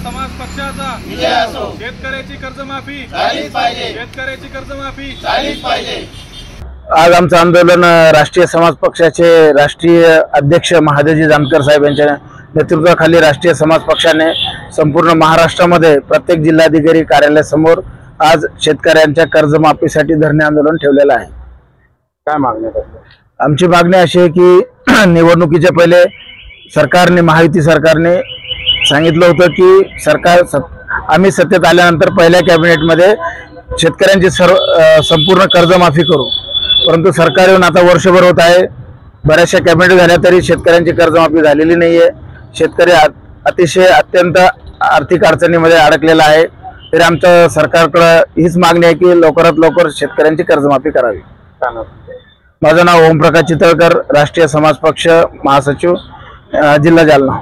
समाज पक्षाचा विजय असो। शेतकऱ्याची कर्जमाफी झालीच पाहिजे, शेतकऱ्याची कर्जमाफी झालीच पाहिजे। आज आमचं आंदोलन राष्ट्रीय समाज पक्षाचे राष्ट्रीय अध्यक्ष महादेवजी जानकर साहेब यांच्या नेतृत्वाखाली राष्ट्रीय समाज पक्षाने संपूर्ण महाराष्ट्रामध्ये प्रत्येक जिल्हाधिकारी कार्यालयासमोर आज शेतकऱ्यांच्या कर्जमाफीसाठी धरणे आंदोलन ठेवलेलं आहे। काय मागणी करतो? आमची मागणी अशी आहे की निवडणुकीच्या पहिले सरकारने महायुती सरकारने सांगितलं होतं की आम्ही सत्तेत आल्यानंतर पहिल्या कॅबिनेटमध्ये शेतकऱ्यांची संपूर्ण कर्जमाफी करू, परंतु सरकार येऊन आता वर्षभर होत आहे, बऱ्याचशा कॅबिनेट झाल्या तरी शेतकऱ्यांची कर्जमाफी झालेली नाहीये। शेतकरी अतिशय अत्यंत आर्थिक अडचणीमध्ये अडकलेला आहे। तरी आमच्या सरकारकडे हीच मागणी आहे की लवकरात लवकर शेतकऱ्यांची कर्जमाफी करावी। माझं नाव ओमप्रकाश चितळकर, राष्ट्रीय समाज पक्ष महासचिव, जिल्हा जालना।